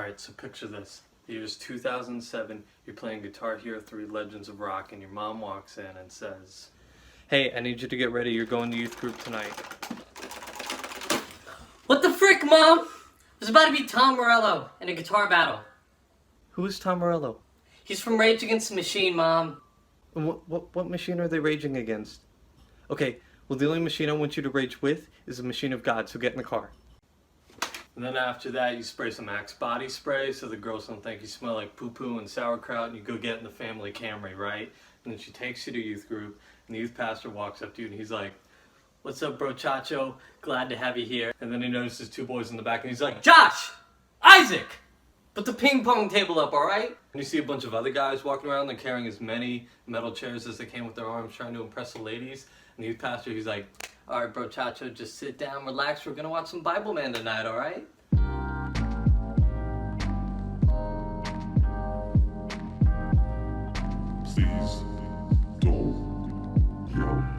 Alright, so picture this. The year's 2007, you're playing Guitar Hero 3 Legends of Rock, and your mom walks in and says, "Hey, I need you to get ready, you're going to youth group tonight." What the frick, Mom? There's about to be Tom Morello in a guitar battle. Who is Tom Morello? He's from Rage Against the Machine, Mom. And what machine are they raging against? Okay, well the only machine I want you to rage with is the machine of God, so get in the car. And then after that, you spray some Axe body spray so the girls don't think you smell like poo-poo and sauerkraut, and you go get in the family Camry, right? And then she takes you to youth group, and the youth pastor walks up to you and he's like, "What's up, bro chacho? Glad to have you here." And then he notices two boys in the back and he's like, Josh! Isaac! Put the ping pong table up, alright? and you see a bunch of other guys walking around, they're carrying as many metal chairs as they can with their arms, trying to impress the ladies. And the youth pastor, he's like, "Alright, bro chacho, just sit down, relax, we're gonna watch some Bibleman tonight, alright?" Please don't yell.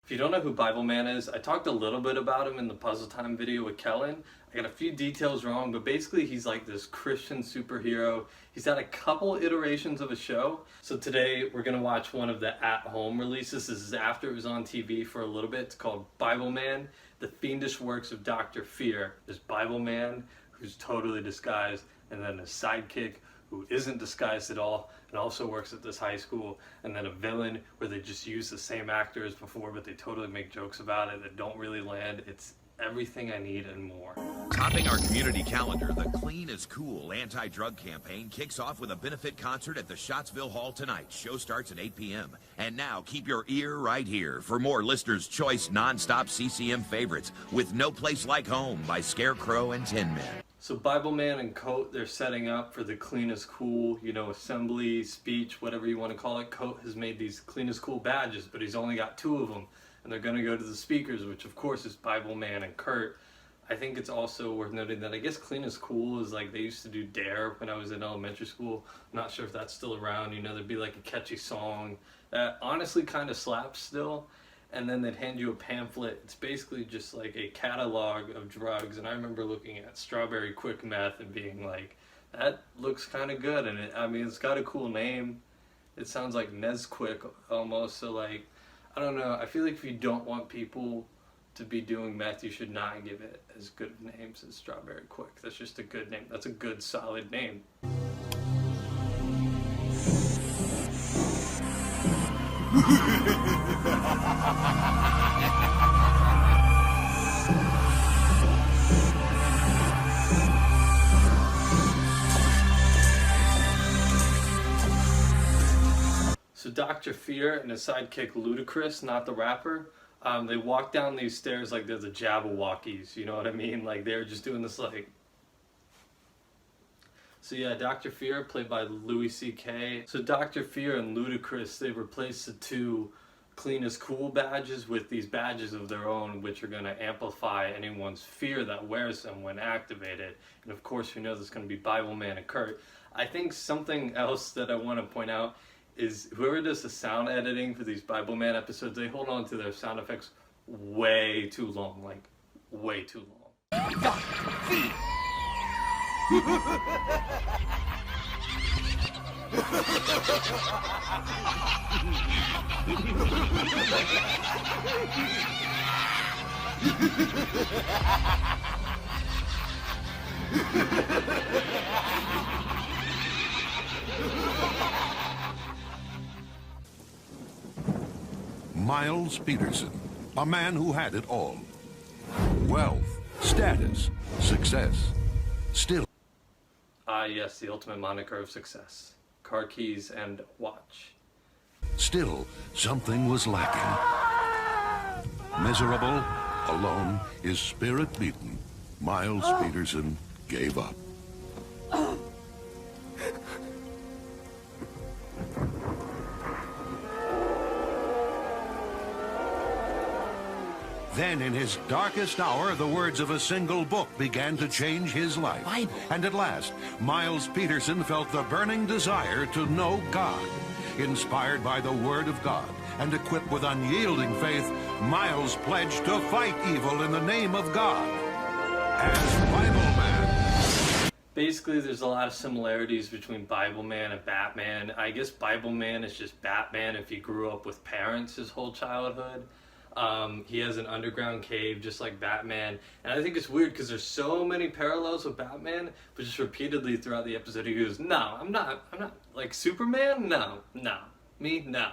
If you don't know who Bibleman is, I talked a little bit about him in the Puzzle Time video with Kellen. I got a few details wrong, but basically he's like this Christian superhero. He's had a couple iterations of a show. So today we're going to watch one of the at-home releases. This is after it was on TV for a little bit. It's called Bibleman, The Fiendish Works of Dr. Fear. There's Bibleman, who's totally disguised, and then a sidekick who isn't disguised at all and also works at this high school, and then a villain where they just use the same actor as before but they totally make jokes about it that don't really land. It's everything I need and more. Topping our community calendar, the Clean is Cool anti-drug campaign kicks off with a benefit concert at the Scottsville Hall tonight. Show starts at 8 p.m. And now keep your ear right here for more Listener's Choice non-stop CCM favorites with No Place Like Home by Scarecrow and Tin Men. So Bibleman and Coat, they're setting up for the Clean is Cool, assembly, speech, whatever you want to call it. Coat has made these Clean is Cool badges, but he's only got 2 of them. And they're going to go to the speakers, which of course is Bibleman and Kurt. I think it's also worth noting that I guess Clean is Cool is like they used to do D.A.R.E when I was in elementary school. I'm not sure if that's still around. There'd be like a catchy song that honestly kind of slaps still. And then they'd hand you a pamphlet. It's basically just like a catalog of drugs. And I remember looking at Strawberry Quick Meth and being like, that looks kind of good. And it's got a cool name. It sounds like Nesquik almost. So like, I don't know. I feel like if you don't want people to be doing meth, you should not give it as good of names as Strawberry Quick. That's just a good name. That's a good, solid name. So Dr. Fear and his sidekick Ludacris, not the rapper, they walk down these stairs like they're the Jabberwockies, you know what I mean? Like they're just doing this like... So yeah, Dr. Fear, played by Louis C.K. So Dr. Fear and Ludacris, they replaced the 2 Clean is Cool badges with these badges of their own, which are going to amplify anyone's fear that wears them when activated. And of course, we know there's going to be Bibleman and Kurt. I think something else that I want to point out is whoever does the sound editing for these Bibleman episodes, they hold on to their sound effects way too long, like way too long. Miles Peterson, a man who had it all. Wealth, status, success. Still. Yes, the ultimate moniker of success. Car keys and watch. Still, something was lacking. Miserable, alone, his spirit beaten, Miles Peterson gave up. Then, in his darkest hour, the words of a single book began to change his life. Bible. And at last, Miles Peterson felt the burning desire to know God. Inspired by the Word of God and equipped with unyielding faith, Miles pledged to fight evil in the name of God as Bibleman. basically there's a lot of similarities between Bibleman and Batman. I guess Bibleman is just Batman if he grew up with parents his whole childhood. He has an underground cave just like Batman, and I think it's weird because there's so many parallels with Batman, but just repeatedly throughout the episode he goes, no, I'm not like Superman, no, me, no,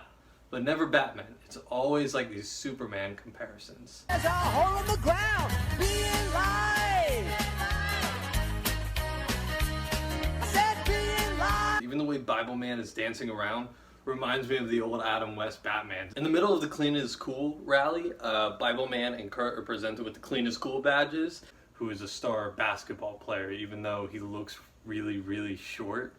but never Batman. It's always like these Superman comparisons. There's a hole in the ground, being live. I said being live. Even the way Bibleman is dancing around reminds me of the old Adam West Batman. In the middle of the Clean is Cool rally, Bibleman and Kurt are presented with the Clean is Cool badges, who is a star basketball player, even though he looks really, really short.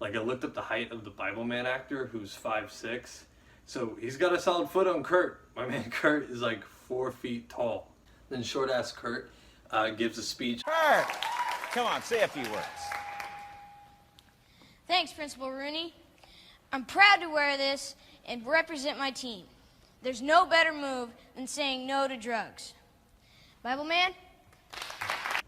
Like, I looked up the height of the Bibleman actor, who's 5'6", so he's got a solid foot on Kurt. My man Kurt is like 4 feet tall. Then short-ass Kurt gives a speech. Kurt! Come on, say a few words. Thanks, Principal Rooney. I'm proud to wear this and represent my team. There's no better move than saying no to drugs. Bibleman? It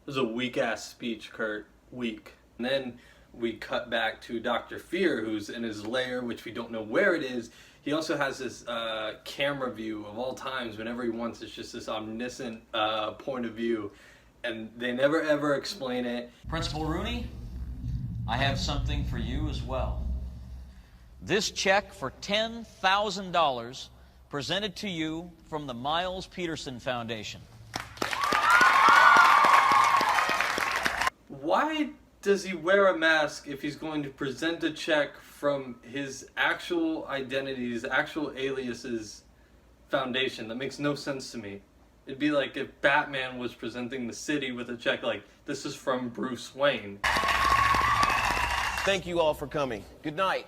was a weak-ass speech, Kurt. Weak. And then we cut back to Dr. Fear, who's in his lair, which we don't know where it is. He also has this camera view of all times. Whenever he wants, it's just this omniscient point of view. And they never, ever explain it. Principal Rooney, I have something for you as well. This check for $10,000 presented to you from the Miles Peterson Foundation. Why does he wear a mask if he's going to present a check from his actual identity, his actual alias's foundation? That makes no sense to me. It'd be like if Batman was presenting the city with a check like, this is from Bruce Wayne. Thank you all for coming. Good night.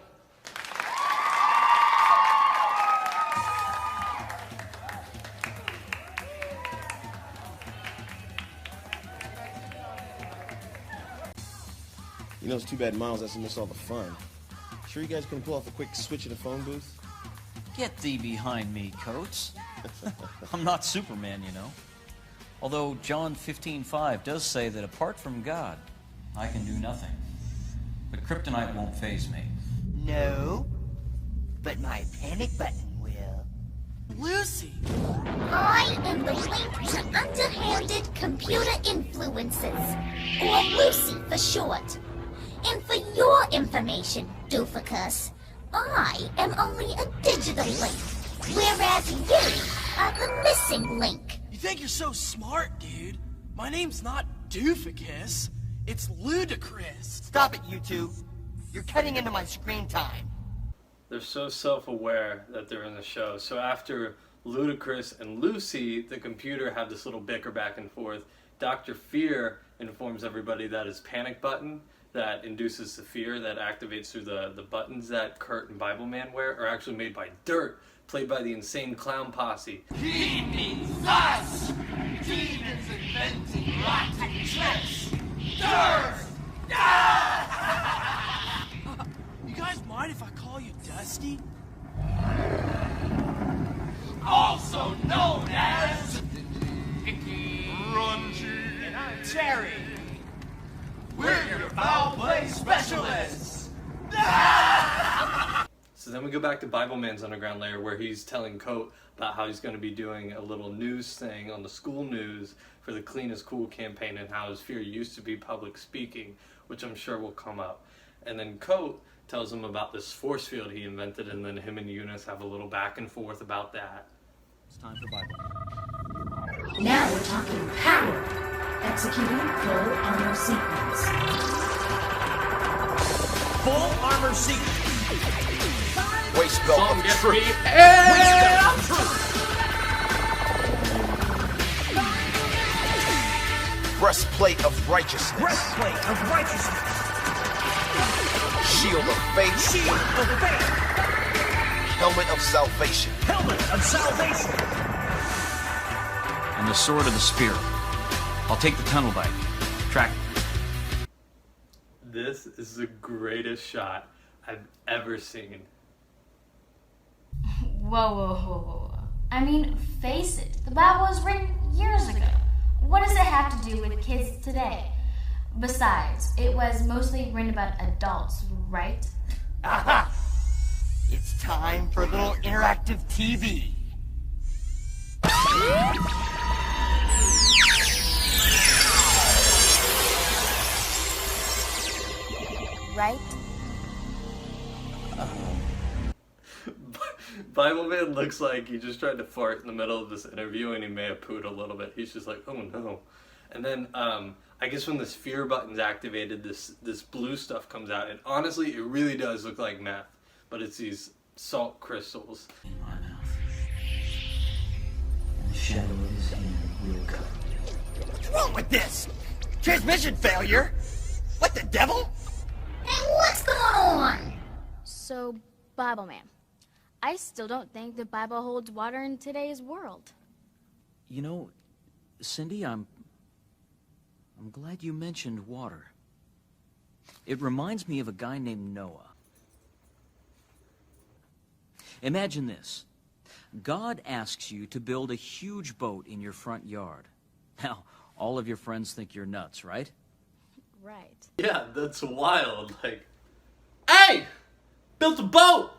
You know, it's too bad Miles has to miss all the fun. Sure you guys can pull off a quick switch in the phone booth? Get thee behind me, Coates. I'm not Superman, you know. Although John 15:5 does say that apart from God, I can do nothing. But kryptonite won't faze me. No, but my panic button will. Lucy! I am the link to underhanded computer influences, or Lucy for short. And for your information, Doofus, I am only a digital link, whereas you are the missing link. You think you're so smart, dude? My name's not Doofus, it's Ludicrous. Stop it, you two. You're cutting into my screen time. They're so self-aware that they're in the show. So after Ludacris and Lucy, the computer, have this little bicker back and forth, Dr. Fear informs everybody that his panic button that induces the fear that activates through the buttons that Kurt and Bibleman wear are actually made by D.A.R.E, played by the Insane Clown Posse. He means us! Demons inventing rotten tricks! D.A.R.E! You guys mind if I call you Dusty? Also known as Icky Rungy. And I'm Terry. We're your foul play specialists. So then we go back to Bibleman's underground lair where he's telling Coat about how he's going to be doing a little news thing on the school news for the Clean is Cool campaign and how his fear used to be public speaking, which I'm sure will come up. And then Coat tells him about this force field he invented, and then him and Eunice have a little back and forth about that. It's time for Bible. Now we're talking power. Executing full armor sequence. Full armor sequence. Waist belt Song of gets truth. me. Breastplate of righteousness. Breastplate of righteousness. Shield of faith. Shield of faith. Helmet of salvation. Helmet of salvation. And the sword of the Spirit. I'll take the tunnel bike. Track. This is the greatest shot I've ever seen. Whoa. I mean, face it. The Bible was written years ago. What does it have to do with kids today? Besides, it was mostly written about adults, right? Aha! It's time for a little interactive TV. Right? Bibleman looks like he just tried to fart in the middle of this interview and he may have pooed a little bit. He's just like, oh no. And then I guess when this fear button's activated, this blue stuff comes out. And honestly, it really does look like meth. But it's these salt crystals. In my mouth. And the shadow of his hand will come. What's wrong with this? Transmission failure? What the devil? Hey, what's going on? So, Bibleman, I still don't think the Bible holds water in today's world. You know, Cindy, I'm glad you mentioned water. It reminds me of a guy named Noah. Imagine this. God asks you to build a huge boat in your front yard. Now, all of your friends think you're nuts, right? Right. Yeah, that's wild. Like, hey! Built a boat!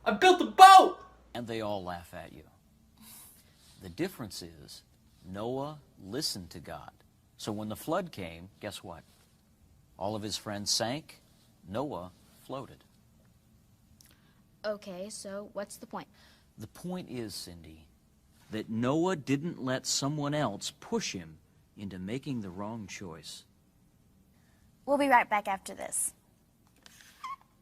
I built a boat! And they all laugh at you. The difference is, Noah listened to God. So when the flood came, guess what? All of his friends sank, Noah floated. Okay, so what's the point? The point is, Cindy, that Noah didn't let someone else push him into making the wrong choice. We'll be right back after this.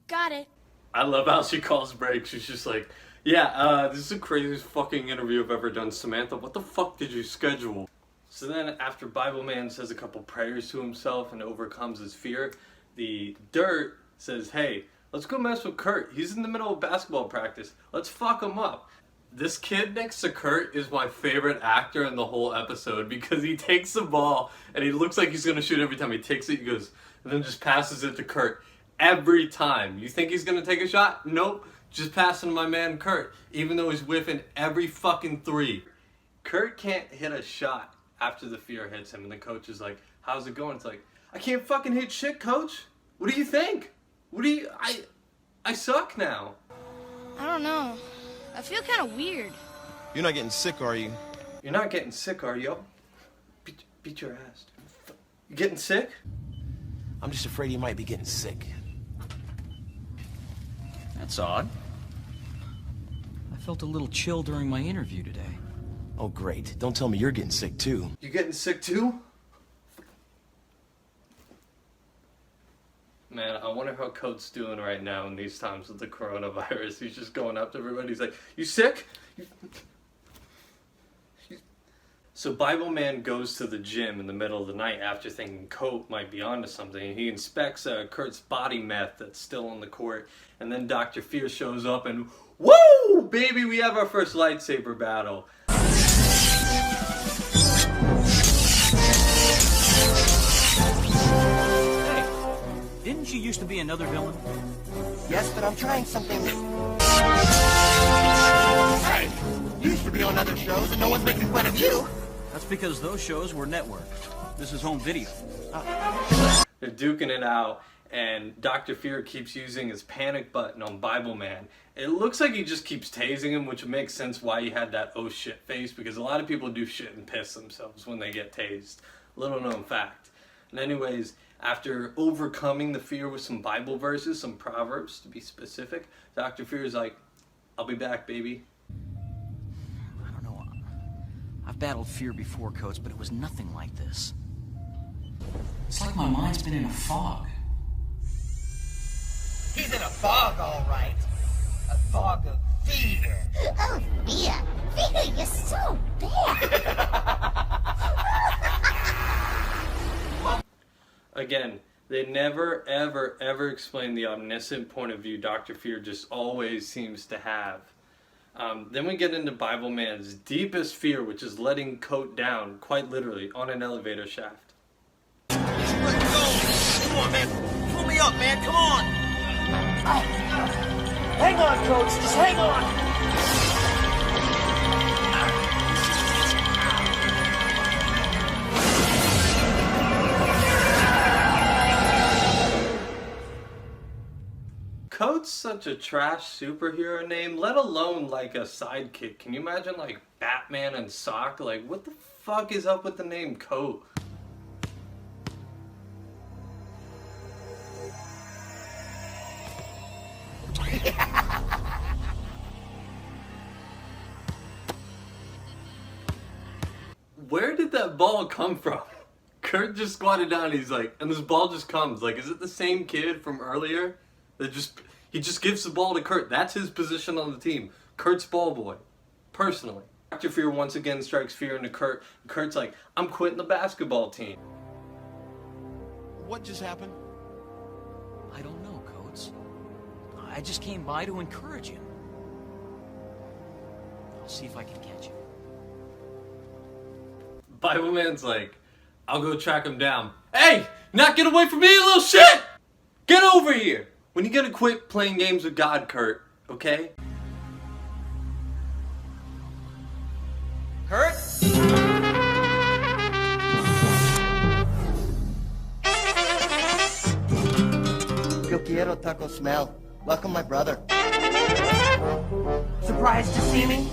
Got it. I love how she calls breaks. She's just like, yeah, this is the craziest fucking interview I've ever done. Samantha, what the fuck did you schedule? So then after Bibleman says a couple prayers to himself and overcomes his fear, the D.I.R.T says, hey, let's go mess with Kurt. He's in the middle of basketball practice. Let's fuck him up. This kid next to Kurt is my favorite actor in the whole episode because he takes the ball and he looks like he's going to shoot every time he takes it. He goes, and then just passes it to Kurt every time. You think he's going to take a shot? Nope. Just passing to my man Kurt, even though he's whiffing every fucking three. Kurt can't hit a shot after the fear hits him and the coach is like, how's it going? It's like, I can't fucking hit shit, coach. What do you think? What do you... I suck now. I don't know. I feel kind of weird. You're not getting sick, are you? You're not getting sick, are you? Beat your ass. You getting sick? I'm just afraid you might be getting sick. That's odd. I felt a little chill during my interview today. Oh, great. Don't tell me you're getting sick, too. You getting sick, too? Man, I wonder how Coates doing right now in these times with the coronavirus. He's just going up to everybody. He's like, you sick? So Bibleman goes to the gym in the middle of the night after thinking Coat might be onto something. He inspects Kurt's body meth that's still on the court. And then Dr. Fear shows up and, woo! Baby, we have our first lightsaber battle. Didn't you used to be another villain? Yes, but I'm trying something new. Hey, you used to be on other shows and no one's making fun of you. That's because those shows were networked. This is home video. They're duking it out, and Dr. Fear keeps using his panic button on Bibleman. It looks like he just keeps tasing him, which makes sense why he had that oh shit face, because a lot of people do shit and piss themselves when they get tased. Little known fact. And anyways, after overcoming the fear with some Bible verses, some Proverbs to be specific, Dr. Fear is like, I'll be back, baby. I don't know. I've battled fear before, Coates, but it was nothing like this. It's like my mind's been in a fog. He's in a fog, all right. A fog of fear. Oh, fear. Fear, you're so bad. Again, they never, ever, ever explain the omniscient point of view Dr. Fear just always seems to have. Then we get into Bibleman's deepest fear, which is letting Coat down, quite literally, on an elevator shaft. Let's go. Come on, man. Pull me up, man. Come on. Hang on, Coach. Just hang on. Coat's such a trash superhero name, let alone like a sidekick. Can you imagine like Batman and Sock? Like, what the fuck is up with the name Coat? Where did that ball come from? Kurt just squatted down and he's like, and this ball just comes. Like, is it the same kid from earlier? He just gives the ball to Kurt. That's his position on the team. Kurt's ball boy. Personally. Dr. Fear once again strikes fear into Kurt. Kurt's like, I'm quitting the basketball team. What just happened? I don't know, Coates. I just came by to encourage him. I'll see if I can catch him. Bibleman's like, I'll go track him down. Hey, not get away from me, you little shit! Get over here! When you gonna quit playing games with God, Kurt, okay? Kurt? Yo quiero taco smell. Welcome, my brother. Surprised to see me?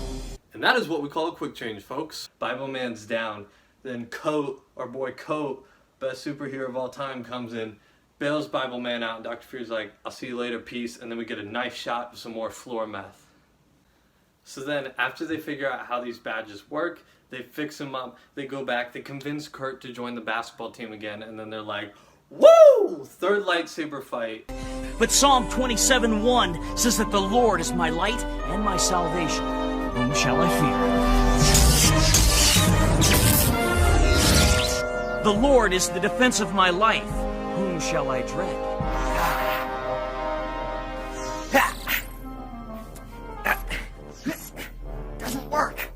And that is what we call a quick change, folks. Bibleman's down. Then Coat, our boy Coat, best superhero of all time, comes in, bails Bibleman out, and Dr. Fear's like, I'll see you later, peace, and then we get a nice shot of some more floor meth. So then, after they figure out how these badges work, they fix them up, they go back, they convince Kurt to join the basketball team again, and then they're like, woo! Third lightsaber fight. But Psalm 27:1 says that the Lord is my light and my salvation. Whom shall I fear? The Lord is the defense of my life. Whom shall I dread? Doesn't work.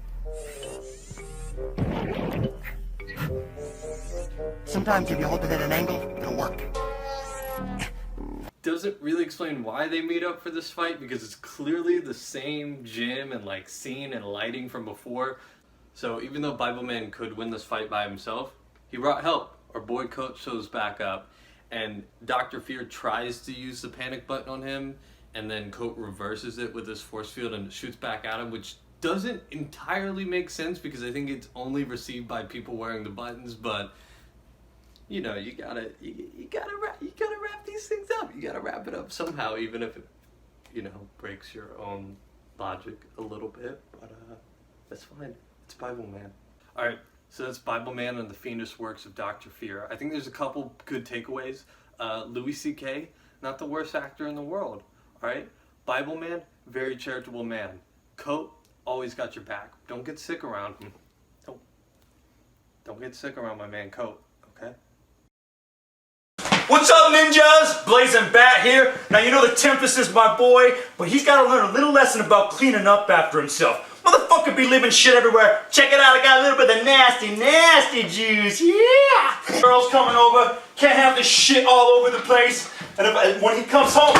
Sometimes if you hold it at an angle, it'll work. Doesn't really explain why they meet up for this fight, because it's clearly the same gym and like scene and lighting from before. So even though Bibleman could win this fight by himself, he brought help. Our boy Coach shows back up, and Dr. Fear tries to use the panic button on him, and then Coat reverses it with his force field and shoots back at him, which doesn't entirely make sense because I think it's only received by people wearing the buttons, but you know, you gotta wrap these things up. You gotta wrap it up somehow, even if it, you know, breaks your own logic a little bit. But that's fine. It's Bibleman. All right, so that's Bibleman and the fiendish works of Dr. Fear. I think there's a couple good takeaways. Louis C.K., not the worst actor in the world. All right, Bibleman, very charitable man. Coat, always got your back. Don't get sick around him. Don't get sick around my man Coat. Okay. What's up, ninjas? Blazing Bat here. Now, you know the Tempest is my boy, but he's got to learn a little lesson about cleaning up after himself. Motherfucker be leaving shit everywhere. Check it out, I got a little bit of nasty, nasty juice. Yeah! Girl's coming over, can't have this shit all over the place. And when he comes home,